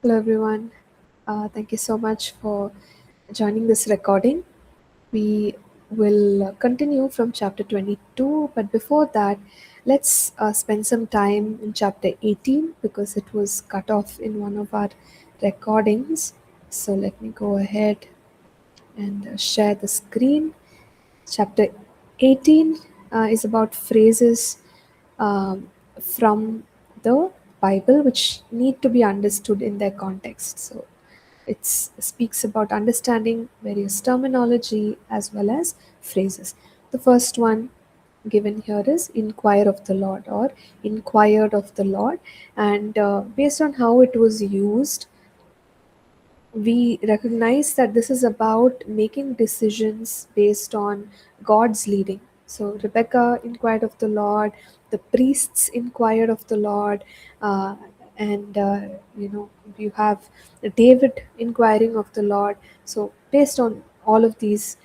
Hello, everyone. Thank you so much for joining this recording. We will continue from chapter 22, but before that, let's spend some time in chapter 18 because it was cut off in one of our recordings. So, let me go ahead and share the screen. Chapter 18 is about phrases from the Bible which need to be understood in their context. So it speaks about understanding various terminology as well as phrases. The first one given here is inquire of the Lord or inquired of the Lord, and based on how it was used, we recognize that this is about making decisions based on God's leading. So Rebecca inquired of the Lord, the priests inquired of the Lord, uh, and you have David inquiring of the Lord. So based on all of these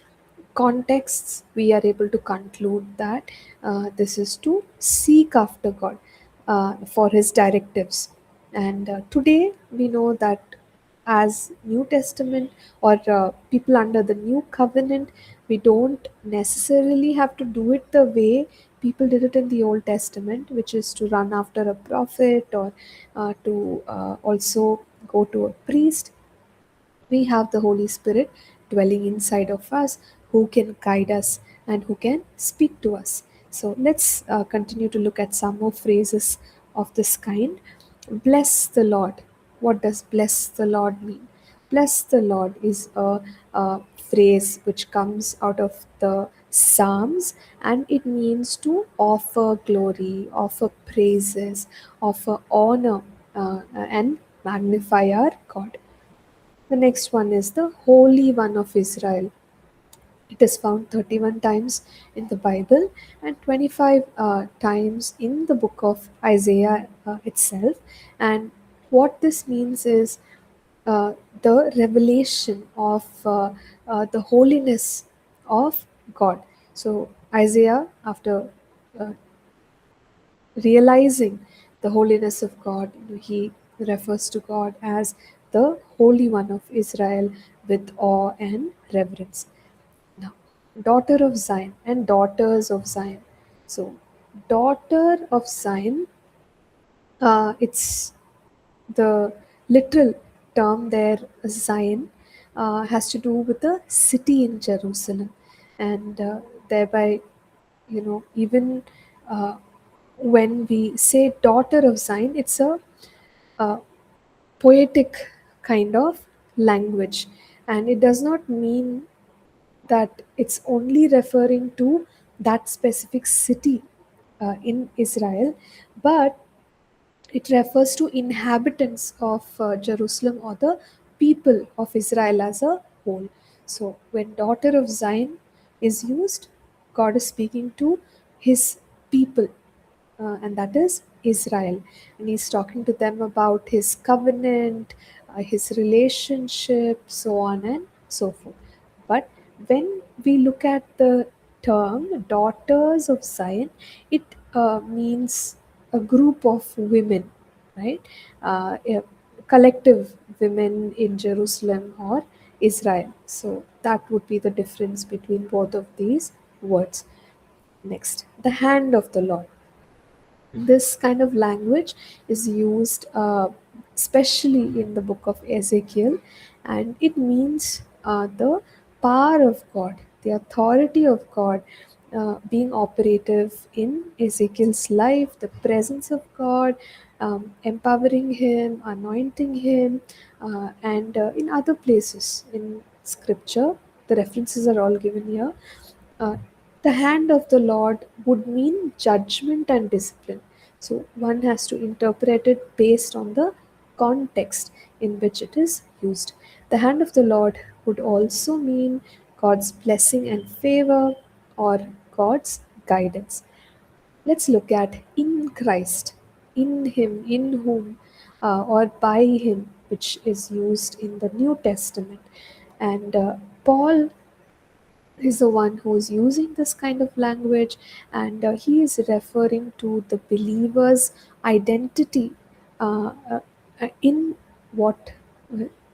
contexts, we are able to conclude that this is to seek after God for His directives. And today we know that as New Testament or people under the New Covenant, we don't necessarily have to do it the way people did it in the Old Testament, which is to run after a prophet or to also go to a priest. We have the Holy Spirit dwelling inside of us who can guide us and who can speak to us. So let's continue to look at some more phrases of this kind. Bless the Lord. What does bless the Lord mean? Bless the Lord is a phrase which comes out of the Psalms, and it means to offer glory, offer praises, offer honor, and magnify our God. The next one is the Holy One of Israel. It is found 31 times in the Bible and 25 times in the book of Isaiah itself. And what this means is uh, the revelation of the holiness of God. So, Isaiah, after uh, realizing the holiness of God, he refers to God as the Holy One of Israel with awe and reverence. Now, daughter of Zion and daughters of Zion. So, daughter of Zion, it's the literal term there, Zion, has to do with the city in Jerusalem, and thereby, even uh, when we say daughter of Zion, it's a poetic kind of language, and it does not mean that it's only referring to that specific city in Israel, but it refers to inhabitants of Jerusalem or the people of Israel as a whole. So, when daughter of Zion is used, God is speaking to his people, and that is Israel. And he's talking to them about his covenant, his relationship, so on and so forth. But when we look at the term daughters of Zion, it means a group of women, right? A collective women in Jerusalem or Israel. So that would be the difference between both of these words. Next, the hand of the Lord. This kind of language is used especially in the book of Ezekiel, and it means the power of God, the authority of God being operative in Ezekiel's life, the presence of God, empowering him, anointing him, and in other places in scripture. The references are all given here. uh, the hand of the Lord would mean judgment and discipline. So one has to interpret it based on the context in which it is used. The hand of the Lord would also mean God's blessing and favor or God's guidance. Let's look at in Christ, in Him, in whom, or by Him, which is used in the New Testament. And Paul is the one who is using this kind of language, and he is referring to the believer's identity in what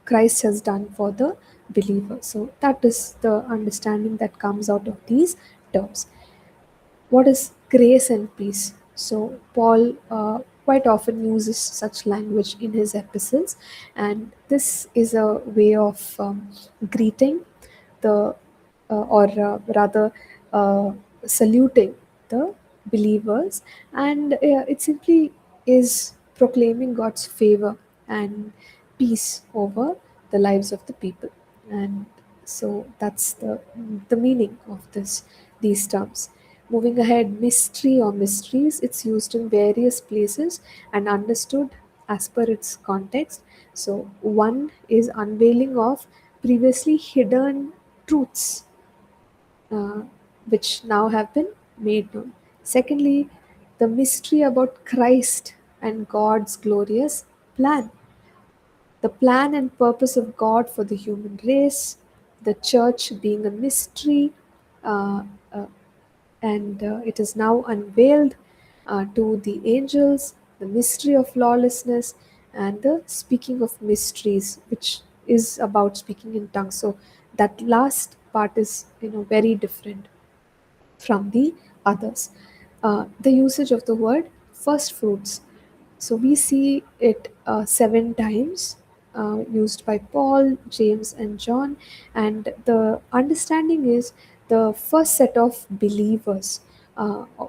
Christ has done for the believer. So that is the understanding that comes out of these terms. What is grace and peace? So, Paul quite often uses such language in his epistles, and this is a way of greeting the, or rather, saluting the believers, and it simply is proclaiming God's favor and peace over the lives of the people. And so that's the meaning of these terms. Moving ahead, mystery or mysteries, it's used in various places and understood as per its context. So one is unveiling of previously hidden truths, uh, which now have been made known. Secondly, the mystery about Christ and God's glorious plan, the plan and purpose of God for the human race, the church being a mystery, uh, uh, and it is now unveiled to the angels, the mystery of lawlessness, and the speaking of mysteries, which is about speaking in tongues. So that last part is very different from the others. The usage of the word first fruits. So we see it 7 times used by Paul, James, and John, and the understanding is the first set of believers,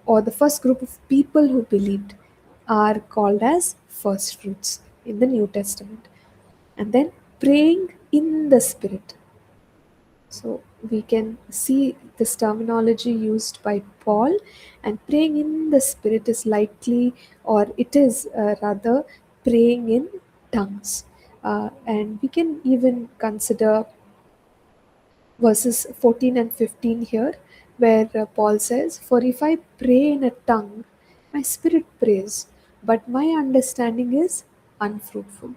or the first group of people who believed, are called as first fruits in the New Testament. And then praying in the Spirit. So we can see this terminology used by Paul, and praying in the Spirit is likely, or it is rather, praying in tongues. And we can even consider verses 14 and 15 here, where Paul says, "For if I pray in a tongue, my spirit prays, but my understanding is unfruitful."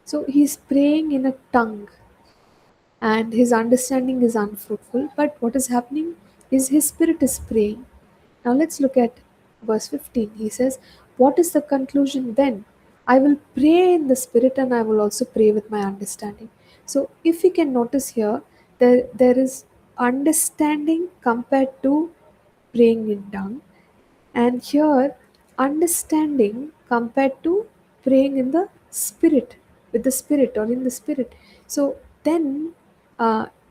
So he's praying in a tongue and his understanding is unfruitful. But what is happening is his spirit is praying. Now let's look at verse 15. He says, "What is the conclusion then? I will pray in the spirit and I will also pray with my understanding." So if we can notice here, there is understanding compared to praying in tongue, and here understanding compared to praying in the spirit, with the spirit or in the spirit. So then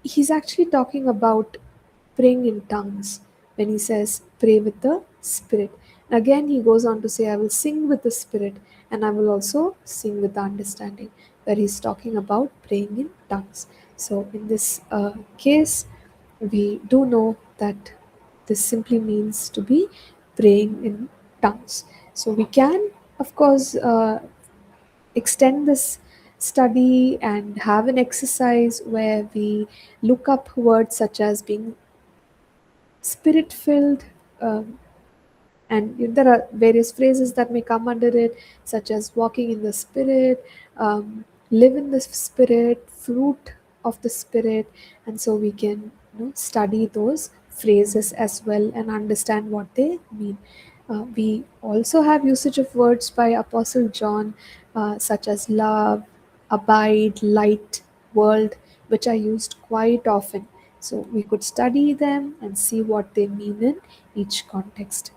he's actually talking about praying in tongues when he says pray with the spirit. Again he goes on to say, "I will sing with the spirit and I will also sing with the understanding," where he's talking about praying in tongues. So in this case, we do know that this simply means to be praying in tongues. So we can, of course, extend this study and have an exercise where we look up words such as being spirit filled, and there are various phrases that may come under it, such as walking in the spirit, live in the spirit, fruit of the spirit. And so we can study those phrases as well and understand what they mean. We also have usage of words by Apostle John, such as love, abide, light, world, which are used quite often. So we could study them and see what they mean in each context.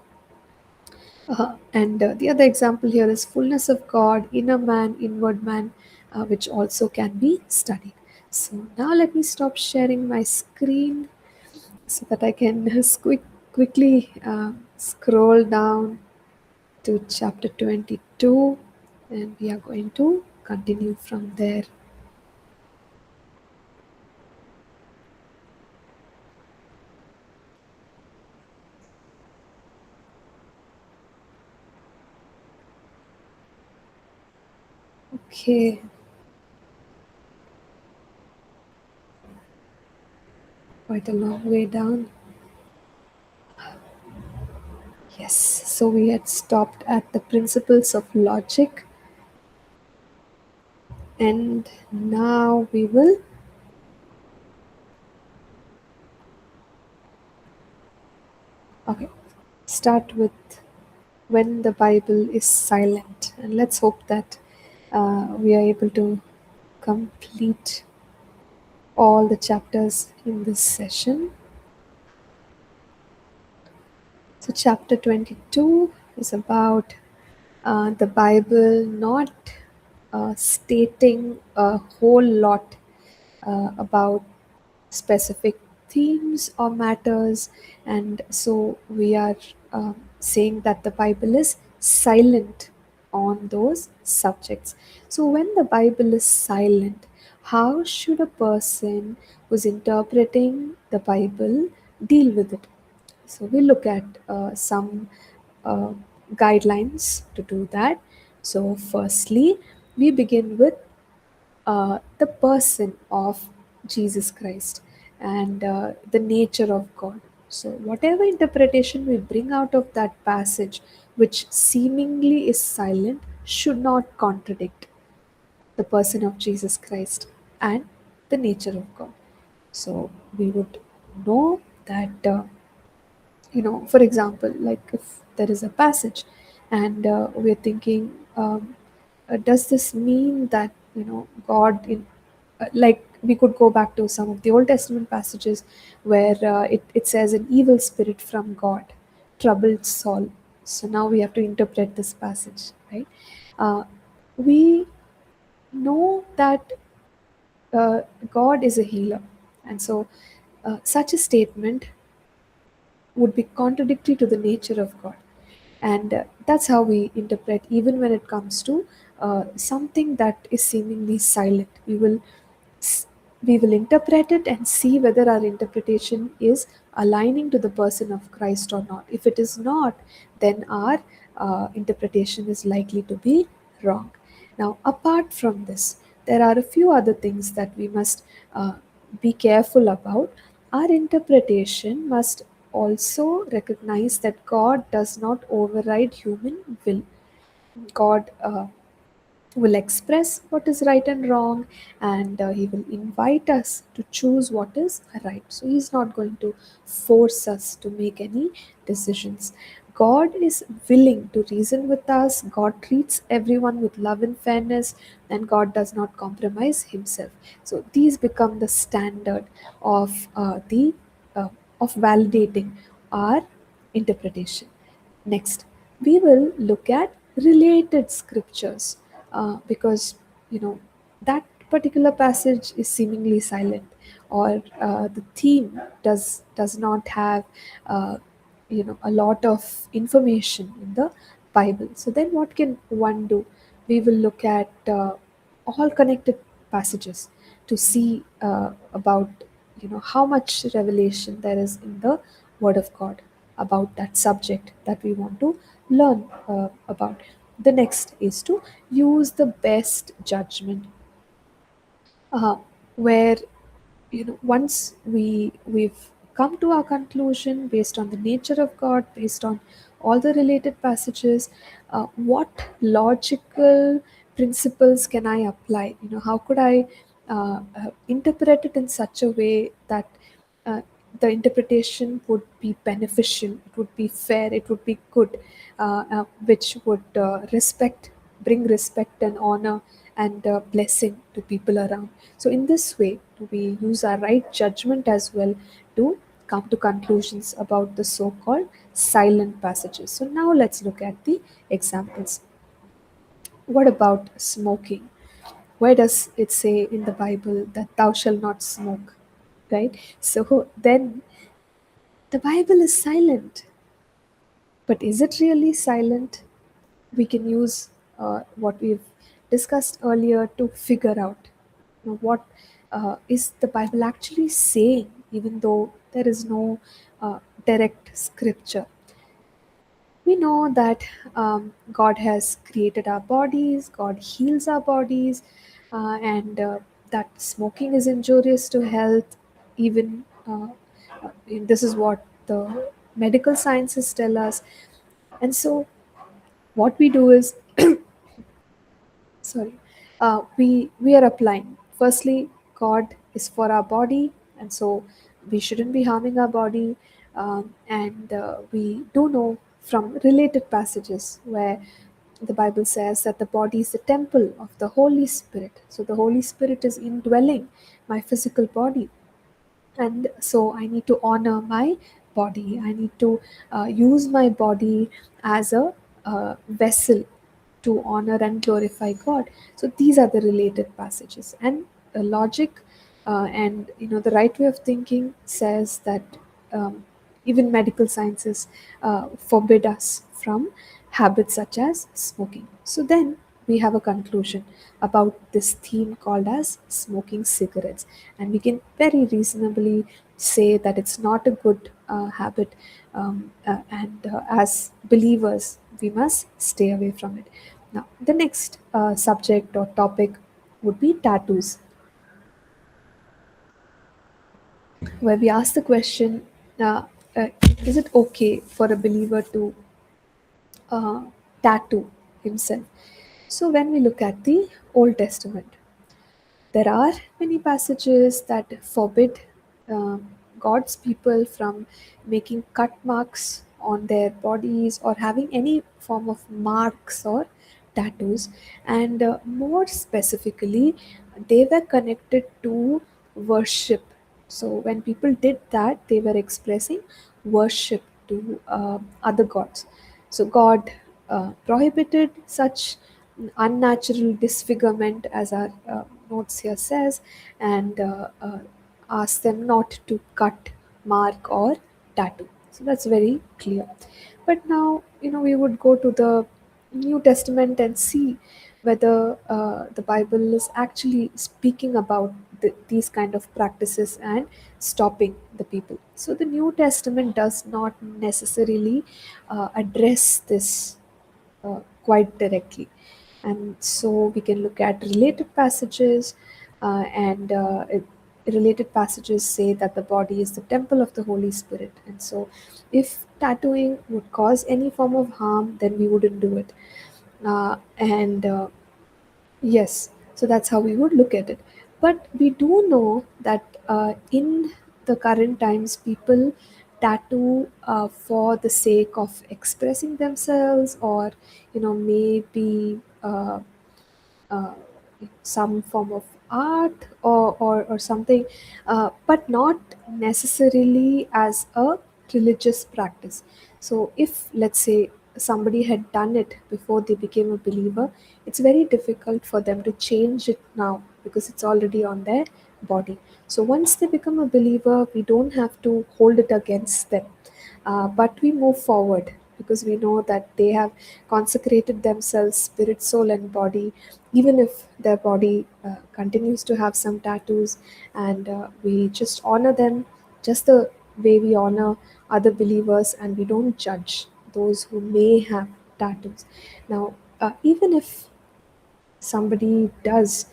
And the other example here is fullness of God, inner man, inward man, which also can be studied. So now let me stop sharing my screen so that I can quickly scroll down to chapter 22, and we are going to continue from there. Okay, quite a long way down. Yes, so we had stopped at the principles of logic, and now we will okay start with when the Bible is silent. And let's hope that we are able to complete all the chapters in this session. So, chapter 22 is about the Bible not stating a whole lot about specific themes or matters, and so we are saying that the Bible is silent on those subjects. So, when the Bible is silent, how should a person who's interpreting the Bible deal with it? So we look at some uh, guidelines to do that. So, firstly, we begin with the person of Jesus Christ and the nature of God. So, whatever interpretation we bring out of that passage, which seemingly is silent, should not contradict the person of Jesus Christ and the nature of God. So, we would know that. For example, like if there is a passage and we're thinking, does this mean that God in like we could go back to some of the Old Testament passages where it says an evil spirit from God troubled Saul. So now we have to interpret this passage, right? We know that God is a healer, and so such a statement would be contradictory to the nature of God. And that's how we interpret, even when it comes to something that is seemingly silent. S- we will interpret it and see whether our interpretation is aligning to the person of Christ or not. If it is not, then our interpretation is likely to be wrong. Now, apart from this, there are a few other things that we must be careful about. Our interpretation must also recognize that God does not override human will. God will express what is right and wrong, and he will invite us to choose what is right. So he's not going to force us to make any decisions. God is willing to reason with us. God treats everyone with love and fairness, and God does not compromise himself. So these become the standard of the of validating our interpretation. Next, we will look at related scriptures because that particular passage is seemingly silent, or the theme does not have a lot of information in the Bible. So then, what can one do? We will look at all connected passages to see about how much revelation there is in the Word of God about that subject that we want to learn about. The next is to use the best judgment, uh, where once we've come to our conclusion based on the nature of God, based on all the related passages, what logical principles can I apply? How could I interpret it in such a way that uh, the interpretation would be beneficial, it would be fair, it would be good, which would bring respect and honor and blessing to people around. So, in this way, we use our right judgment as well to come to conclusions about the so called silent passages. So, now let's look at the examples. What about smoking? Where does it say in the Bible that thou shalt not smoke? Right? So, then the Bible is silent. But is it really silent? We can use what we've discussed earlier to figure out what is the Bible actually saying, even though there is no direct scripture. We know that God has created our bodies, God heals our bodies, and that smoking is injurious to health. Even this is what the medical sciences tell us. And so, what we do is, sorry, we are applying. Firstly, God is for our body, and so we shouldn't be harming our body. And we do know from related passages where the Bible says that the body is the temple of the Holy Spirit. So the Holy Spirit is indwelling my physical body, and so I need to honor my body. I need to use my body as a vessel to honor and glorify God. So these are the related passages, and logic and the right way of thinking says that even medical sciences forbid us from habits such as smoking. So then we have a conclusion about this theme called as smoking cigarettes, and we can very reasonably say that it's not a good habit, and as believers we must stay away from it. Now the next subject or topic would be tattoos, where we ask the question, uh, uh, is it okay for a believer to uh, tattoo himself? So when we look at the Old Testament, there are many passages that forbid uh, God's people from making cut marks on their bodies or having any form of marks or tattoos, and more specifically, they were connected to worship. So when people did that, they were expressing worship to other gods. So God prohibited such unnatural disfigurement, as our notes here says, and asked them not to cut, mark, or tattoo. So that's very clear. But now, we would go to the New Testament and see whether the Bible is actually speaking about these kind of practices and stopping the people. So the New Testament does not necessarily address this quite directly. And so we can look at related passages, and related passages say that the body is the temple of the Holy Spirit. And so, if tattooing would cause any form of harm, then we wouldn't do it. And Yes, so that's how we would look at it. But we do know that in the current times, people tattoo for the sake of expressing themselves, or maybe uh, some form of art, or something, but not necessarily as a religious practice. So if, let's say, somebody had done it before they became a believer, it's very difficult for them to change it now because it's already on their body. So once they become a believer, we don't have to hold it against them, but we move forward because we know that they have consecrated themselves, spirit, soul, and body, even if their body continues to have some tattoos, and we just honor them just the way we honor other believers, and we don't judge those who may have tattoos. Now, even if somebody does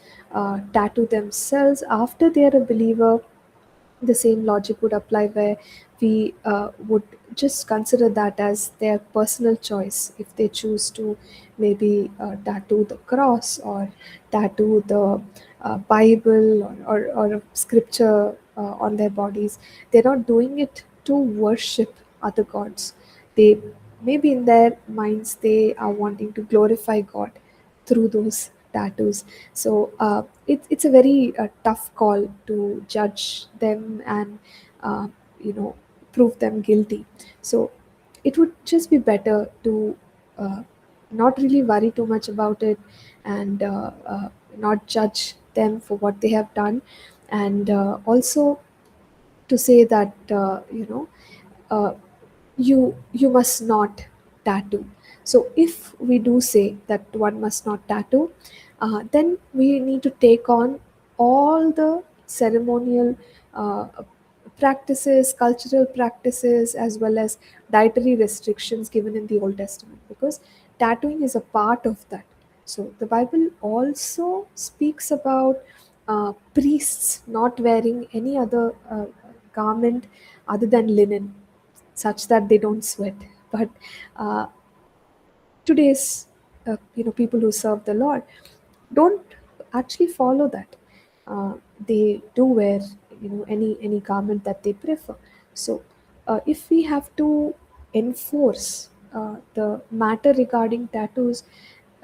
tattoo themselves after they are a believer, the same logic would apply, where we would just consider that as their personal choice. If they choose to maybe tattoo the cross, or tattoo the Bible, or a scripture on their bodies, they're not doing it to worship other gods. They, maybe in their minds, they are wanting to glorify God through those tattoos. So it's a very tough call to judge them and uh, you know prove them guilty. So it would just be better to uh, not really worry too much about it, and not judge them for what they have done, and also to say that uh, you must not tattoo. So if we do say that one must not tattoo, then we need to take on all the ceremonial uh, practices, cultural practices, as well as dietary restrictions given in the Old Testament, because tattooing is a part of that. So the Bible also speaks about priests not wearing any other garment other than linen, such that they don't sweat. But uh, today's people who serve the Lord don't actually follow that. They do wear any garment that they prefer. So if we have to enforce the matter regarding tattoos,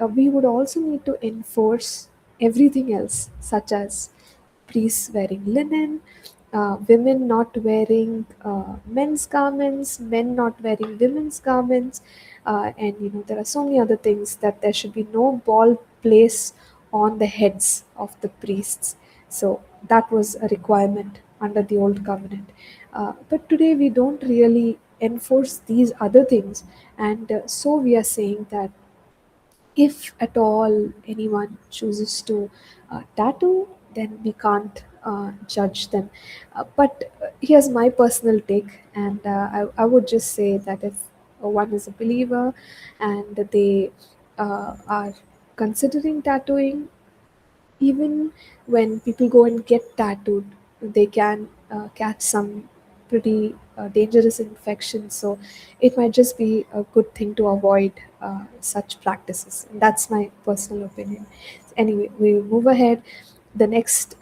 we would also need to enforce everything else, such as priests wearing linen, women not wearing men's garments, men not wearing women's garments, and there are so many other things, that there should be no bald place on the heads of the priests. So that was a requirement under the old covenant. But today we don't really enforce these other things, and so we are saying that if at all anyone chooses to tattoo, then we can't judge them. But here's my personal take, and I would just say that if one is a believer and they are considering tattooing, even when people go and get tattooed, they can catch some pretty dangerous infections. So it might just be a good thing to avoid such practices. That's my personal opinion. Anyway, we move ahead. The next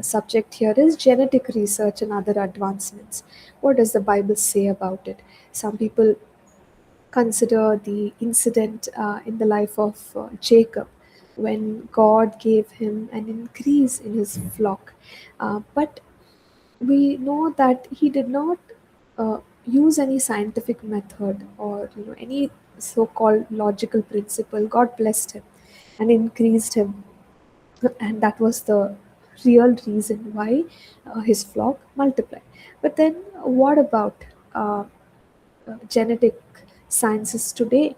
subject here is genetic research and other advancements. What does the Bible say about it? Some people consider the incident in the life of Jacob, when God gave him an increase in his flock. But we know that he did not use any scientific method, or any so-called logical principle. God blessed him and increased him, and that was the real reason why his flock multiplied. But then, what about uh, genetic sciences today?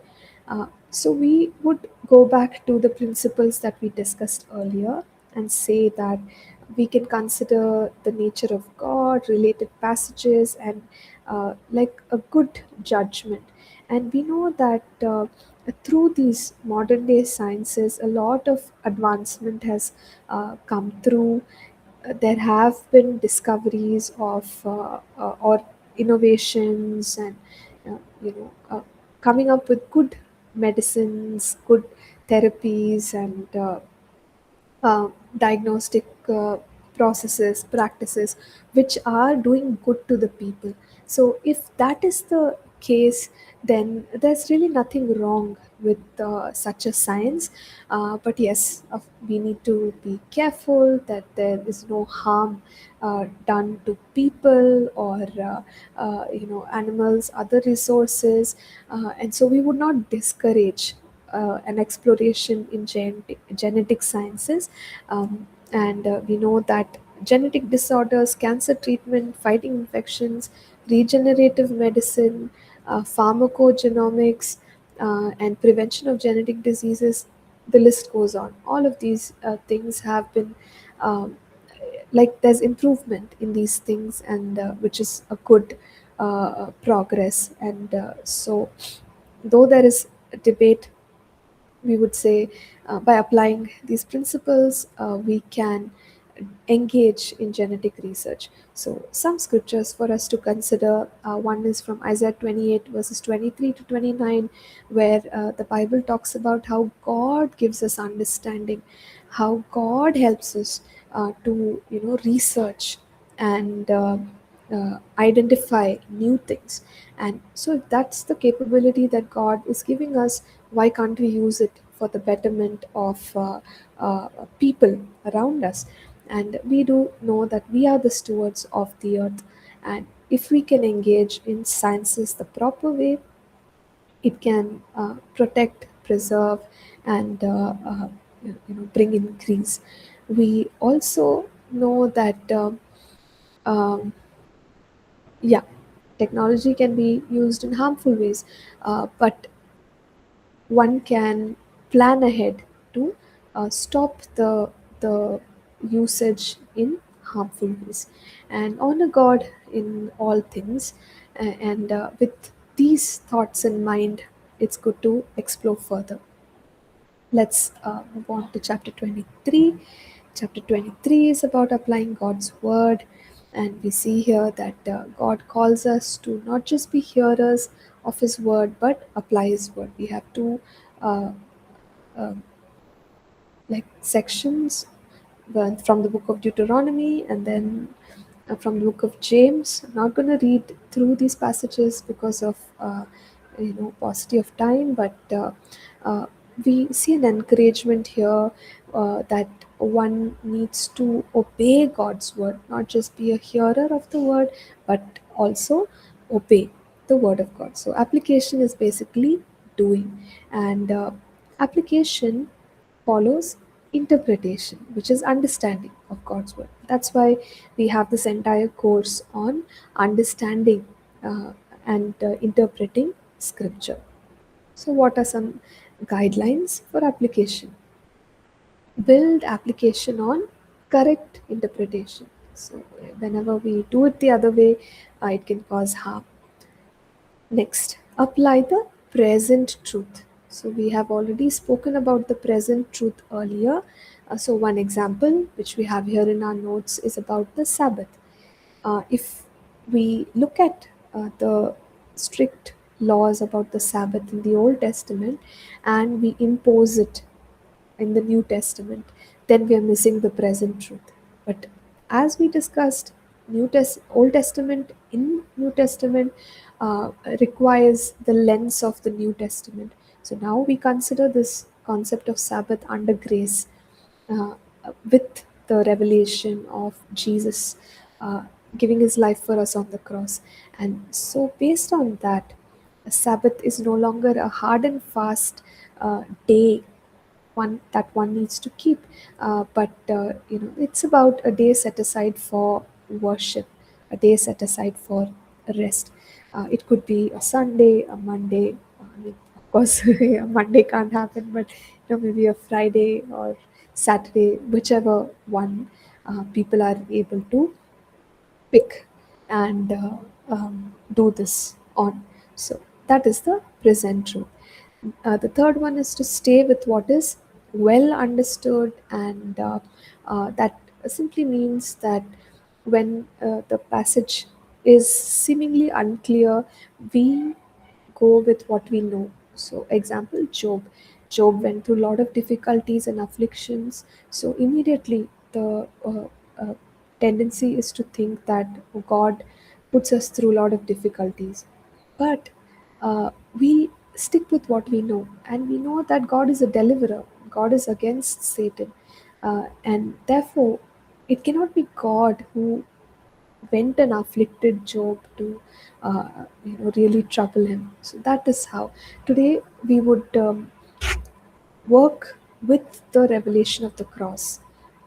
So we would go back to the principles that we discussed earlier and say that we can consider the nature of God, related passages, and like a good judgment. And we know that through these modern day sciences, a lot of advancement has come through. There have been discoveries of or innovations, and coming up with good medicines, good therapies, and diagnostic processes, practices, which are doing good to the people. So, if that is the case, then there's really nothing wrong with such a science. But yes, we need to be careful that there is no harm done to people, or animals, other resources, and so we would not discourage an exploration in genetic sciences. And we know that genetic disorders, cancer treatment, fighting infections, regenerative medicine, pharmacogenomics, and prevention of genetic diseases, the list goes on. All of these things have been, um, like, there's improvement in these things, and which is a good progress. And so, though there is a debate, we would say by applying these principles, we can engage in genetic research. So, some scriptures for us to consider, one is from Isaiah 28, verses 23 to 29, where the Bible talks about how God gives us understanding, how God helps us to research and identify new things. And so, if that's the capability that God is giving us, why can't we use it for the betterment of people around us? And we do know that we are the stewards of the earth, and if we can engage in sciences the proper way, it can protect, preserve, and bring increase. We also know that yeah, technology can be used in harmful ways, but one can plan ahead to stop the usage in harmful ways, and honor God in all things. And with these thoughts in mind, it's good to explore further. Let's move on to chapter 23. Chapter 23 is about applying God's word, and we see here that God calls us to not just be hearers of His word but apply His word. We have two uh, uh, like sections, one from the book of Deuteronomy, and then from the book of James. I'm not going to read through these passages because of paucity of time, but uh, we see an encouragement here that one needs to obey God's word, not just be a hearer of the word, but also obey the word of God. So, application is basically doing, and application follows interpretation, which is understanding of God's word. That's why we have this entire course on understanding uh, and interpreting scripture. So, what are some guidelines for application? Build application on correct interpretation. So, whenever we do it the other way, it can cause harm. Next, apply the present truth. So, we have already spoken about the present truth earlier. So, one example which we have here in our notes is about the Sabbath. If we look at the strict laws about the Sabbath in the Old Testament and we impose it in the New Testament, then we are missing the present truth. But as we discussed, Old Testament in New Testament requires the lens of the New Testament. So now we consider this concept of Sabbath under grace uh, with the revelation of Jesus uh, giving his life for us on the cross. And so, based on that, a Sabbath is no longer a hard and fast day one that one needs to keep, but it's about a day set aside for worship, a day set aside for rest. It could be a Sunday, a Monday. I mean, of course, a Monday can't happen, but maybe a Friday or Saturday, whichever one people are able to pick and do this on. So that is the present truth. The third one is to stay with what is well understood, and that simply means that when the passage is seemingly unclear, we go with what we know. So, example, Job. Job went through a lot of difficulties and afflictions. So, immediately the tendency is to think that God puts us through a lot of difficulties. But we stick with what we know, and we know that God is a deliverer, God is against Satan, and therefore it cannot be God who went and afflicted Job to really trouble him. So that is how today we would work with the revelation of the cross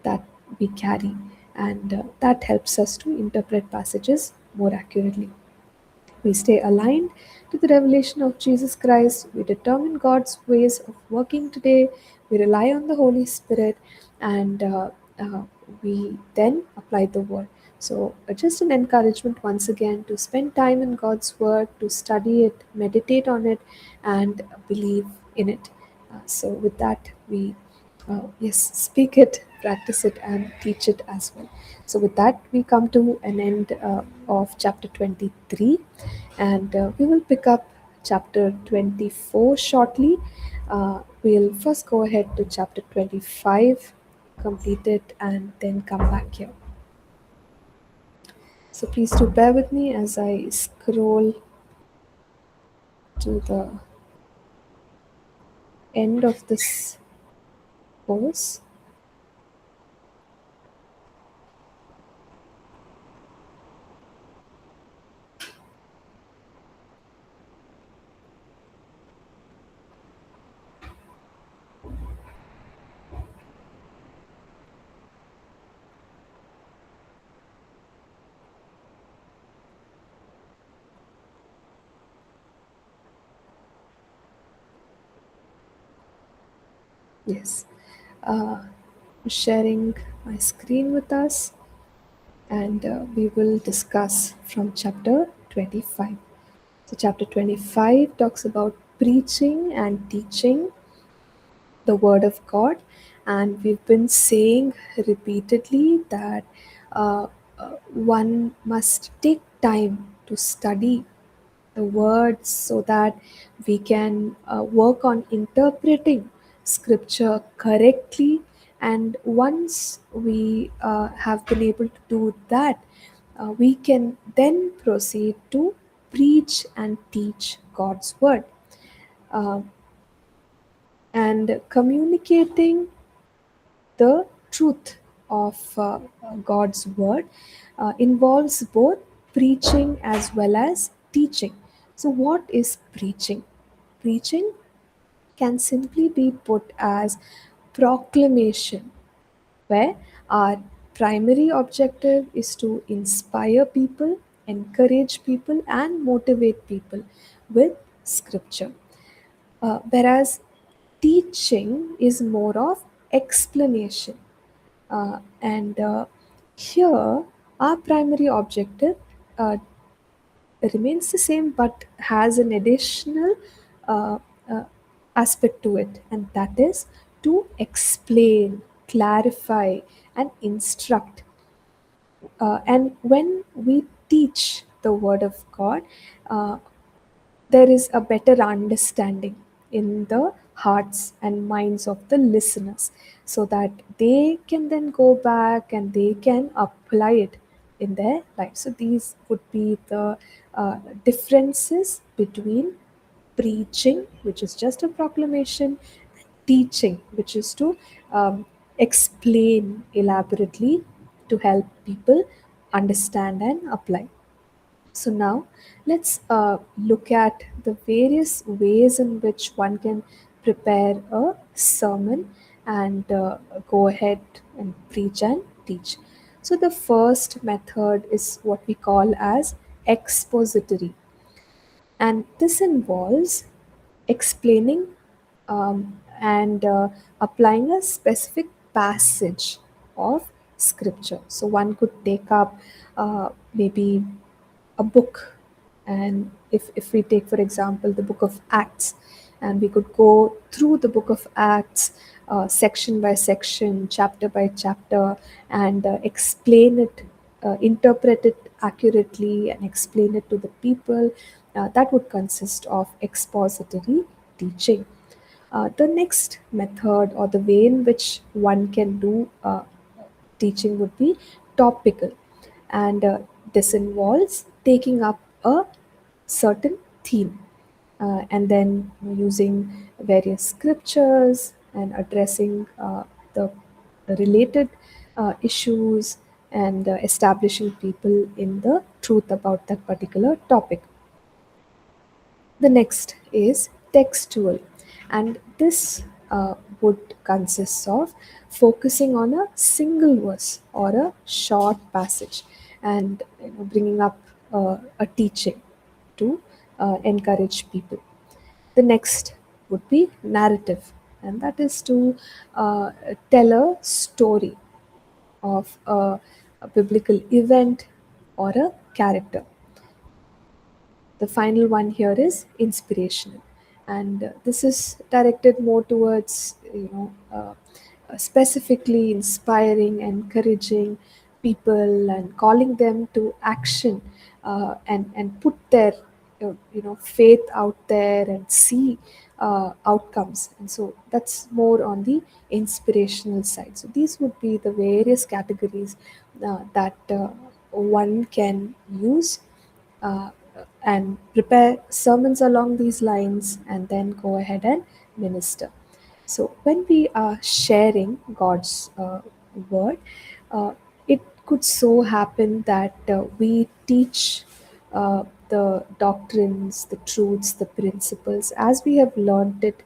that we carry, and that helps us to interpret passages more accurately. We stay aligned to the revelation of Jesus Christ. We determine God's ways of working today. We rely on the Holy Spirit, and uh, we then apply the word. So, just an encouragement once again to spend time in God's word, to study it, meditate on it, and believe in it. So, with that, we yes, speak it, practice it, and teach it as well. So, with that, we come to an end of chapter 23, and we will pick up chapter 24 shortly. We'll first go ahead to chapter 25, complete it, and then come back here. So, please do bear with me as I scroll to the end of this course. Yes. Uh, Sharing my screen with us, and we will discuss from chapter 25. So, chapter 25 talks about preaching and teaching the Word of God, and we've been saying repeatedly that one must take time to study the words so that we can work on interpreting scripture correctly. And once we have been able to do that, we can then proceed to preach and teach God's word. Uh, And communicating the truth of God's word involves both preaching as well as teaching. So, what is preaching? Preaching can simply be put as proclamation, where our primary objective is to inspire people, encourage people, and motivate people with scripture. Whereas teaching is more of explanation. And here, our primary objective uh, remains the same but has an additional uh, uh, aspect to it, and that is to explain, clarify, and instruct. And when we teach the Word of God, uh, there is a better understanding in the hearts and minds of the listeners, so that they can then go back and they can apply it in their life. So these would be the differences between preaching, which is just a proclamation, teaching, which is to explain elaborately to help people understand and apply. So now let's look at the various ways in which one can prepare a sermon and go ahead and preach and teach. So the first method is what we call as expository, and this involves explaining and applying a specific passage of scripture. So one could take up maybe a book, and if we take for example the book of Acts, and we could go through the book of Acts section by section, chapter by chapter, and explain it, interpret it accurately and explain it to the people. That would consist of expository teaching. The next method or the way in which one can do teaching would be topical, and this involves taking up a certain theme and then using various scriptures and addressing the related issues, and establishing people in the truth about that particular topic. The next is textual, and this would consist of focusing on a single verse or a short passage, and bringing up a teaching to encourage people. The next would be narrative, and that is to tell a story of a biblical event or a character. The final one here is inspirational, and this is directed more towards specifically inspiring, encouraging people, and calling them to action, and put their faith out there and see outcomes. And so that's more on the inspirational side. So these would be the various categories that one can use uh, and prepare sermons along these lines, and then go ahead and minister. So, when we are sharing God's word, it could so happen that we teach the doctrines, the truths, the principles as we have learned it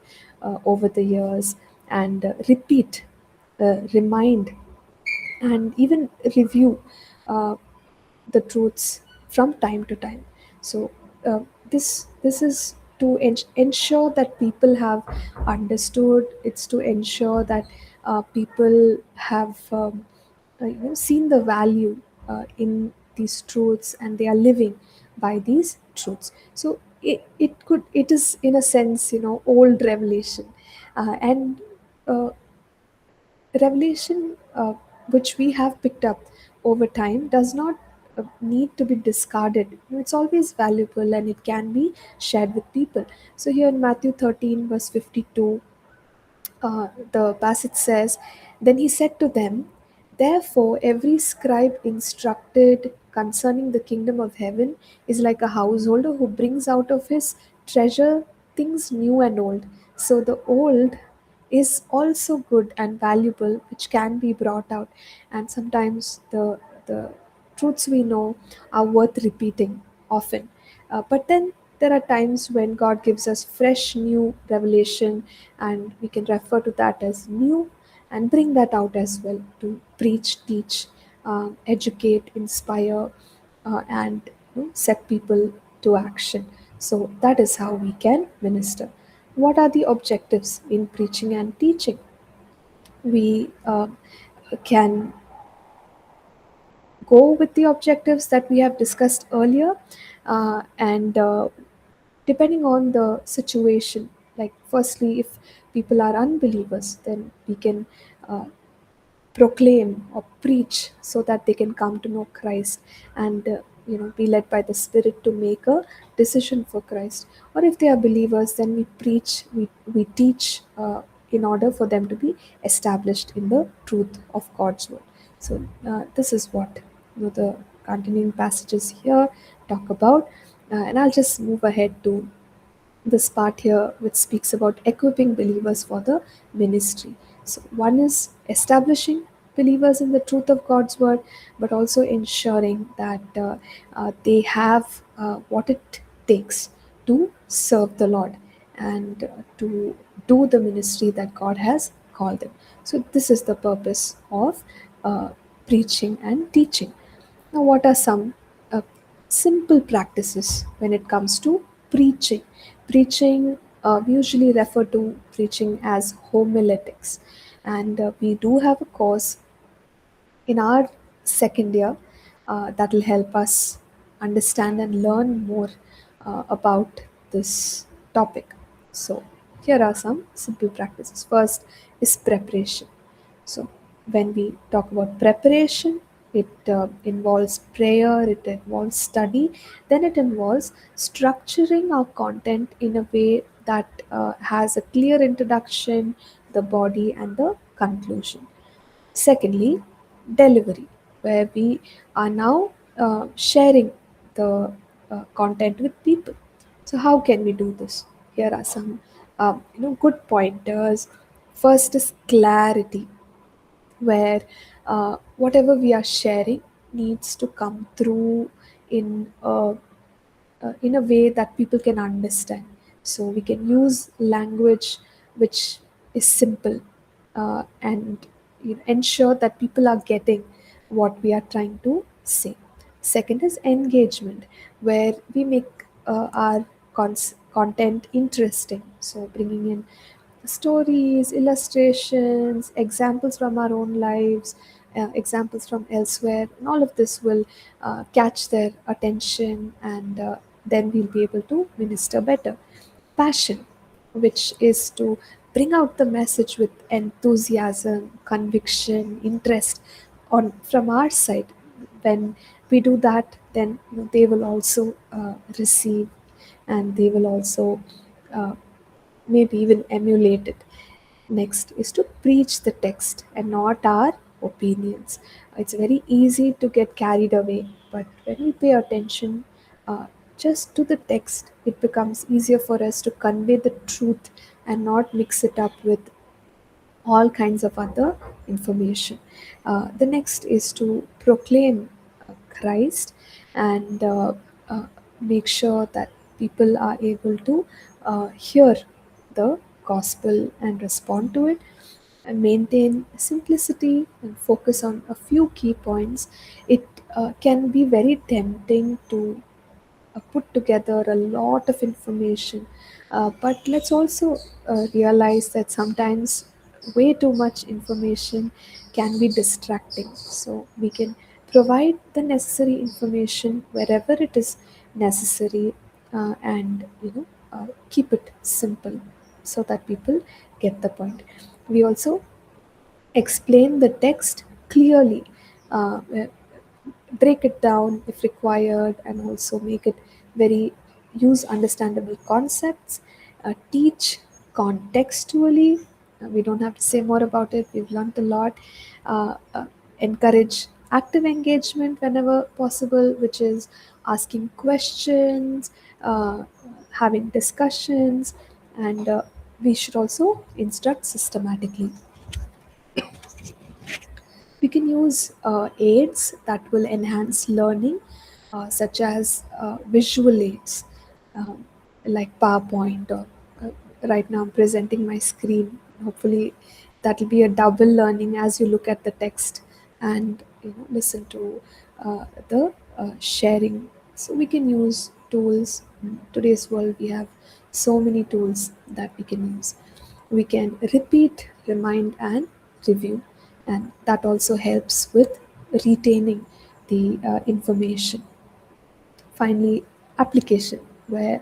over the years, and repeat, remind, and even review uh, the truths from time to time. So this is to ensure that people have understood. It's to ensure that people have seen the value in these truths, and they are living by these truths. So it is in a sense old revelation, and uh, revelation which we have picked up over time does not need to be discarded. It's always valuable and it can be shared with people. So here in Matthew 13 verse 52, the passage says, "Then he said to them, therefore every scribe instructed concerning the kingdom of heaven is like a householder who brings out of his treasure things new and old." So the old is also good and valuable, which can be brought out. And sometimes the truths we know are worth repeating often. But then there are times when God gives us fresh new revelation, and we can refer to that as new, and bring that out as well to preach, teach, educate, inspire, and set people to action. So that is how we can minister. What are the objectives in preaching and teaching? We can go with the objectives that we have discussed earlier, and depending on the situation, like firstly, if people are unbelievers, then we can uh, proclaim or preach so that they can come to know Christ, and be led by the Spirit to make a decision for Christ. Or if they are believers, then we preach, we teach, in order for them to be established in the truth of God's word. So this is what the continuing passages here talk about, and I'll just move ahead to this part here, which speaks about equipping believers for the ministry. So, one is establishing believers in the truth of God's word, but also ensuring that they have what it takes to serve the Lord, and to do the ministry that God has called them. So, this is the purpose of uh, preaching and teaching. Now, what are some uh, simple practices when it comes to preaching? Preaching, we usually refer to preaching as homiletics, and we do have a course in our second year that will help us understand and learn more about this topic. So, here are some simple practices. First is preparation. So, when we talk about preparation, it involves prayer, it involves study, then it involves structuring our content in a way that has a clear introduction, the body, and the conclusion. Secondly, delivery, where we are now sharing the content with people. So, how can we do this? Here are some good pointers. First is clarity, where whatever we are sharing needs to come through in in a way that people can understand. So we can use language which is simple, and ensure that people are getting what we are trying to say. Second is engagement, where we make our content interesting. So bringing in stories, illustrations, examples from our own lives, examples from elsewhere, and all of this will catch their attention, and then we'll be able to minister better. Passion, which is to bring out the message with enthusiasm, conviction, interest on from our side. When we do that, then they will also receive, and they will also uh, maybe even emulate it. Next is to preach the text and not our opinions. It's very easy to get carried away, but when we pay attention just to the text, it becomes easier for us to convey the truth and not mix it up with all kinds of other information. The next is to proclaim Christ, and make sure that people are able to hear the gospel and respond to it, and maintain simplicity and focus on a few key points. It can be very tempting to put together a lot of information. But let's also realize that sometimes way too much information can be distracting. So we can provide the necessary information wherever it is necessary, and keep it simple so that people get the point. We also explain the text clearly, uh, break it down if required, and also make it very use understandable concepts, teach contextually. We don't have to say more about it, we've learned a lot. Encourage active engagement whenever possible, which is asking questions, having discussions, and we should also instruct systematically. We can use aids that will enhance learning, such as visual aids, um, like PowerPoint, or right now I'm presenting my screen. Hopefully, that will be a double learning as you look at the text and listen to the sharing. So we can use tools. In today's world, we have so many tools that we can use. We can repeat, remind, and review, and that also helps with retaining the information. Finally, application, where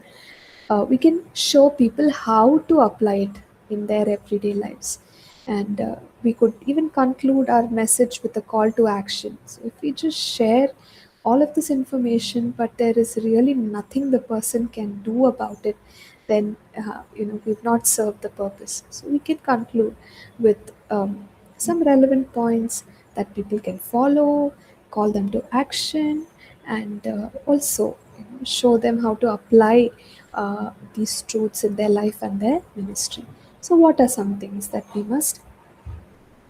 we can show people how to apply it in their everyday lives. And we could even conclude our message with a call to action. So if we just share all of this information, but there is really nothing the person can do about it, then we've not served the purpose. So we can conclude with some relevant points that people can follow, call them to action, and also show them how to apply these truths in their life and their ministry. So, what are some things that we must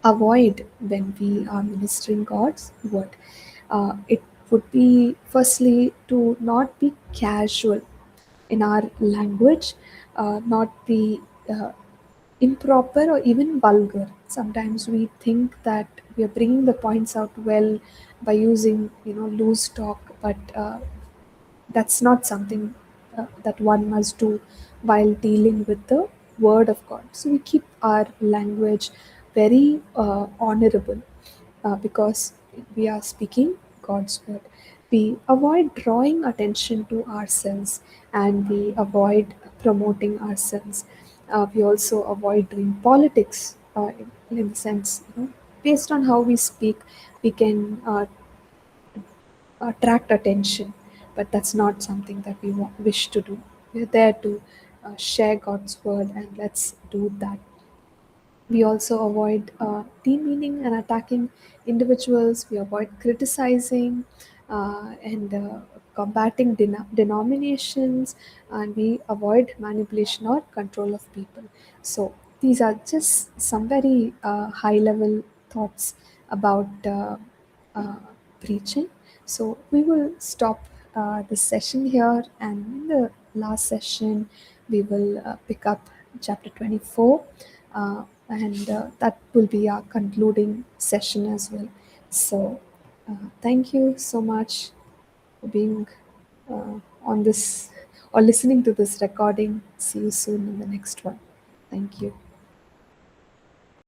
avoid when we are ministering God's word? It would be firstly to not be casual in our language, not be improper or even vulgar. Sometimes we think that we are bringing the points out well by using loose talk, but that's not something that one must do while dealing with the word of God. So we keep our language very honorable, because we are speaking God's word. We avoid drawing attention to ourselves, and we avoid promoting ourselves. We also avoid doing politics, in the sense, based on how we speak, we can attract attention, but that's not something that we wish to do. We're there to share God's word, and let's do that. We also avoid demeaning and attacking individuals. We avoid criticizing and combating denominations, and we avoid manipulation or control of people. So, these are just some very high level thoughts about uh, preaching. So, we will stop this session here, and in the last session, we will pick up chapter 24, and that will be our concluding session as well. So, thank you so much for being on this or listening to this recording. See you soon in the next one. Thank you.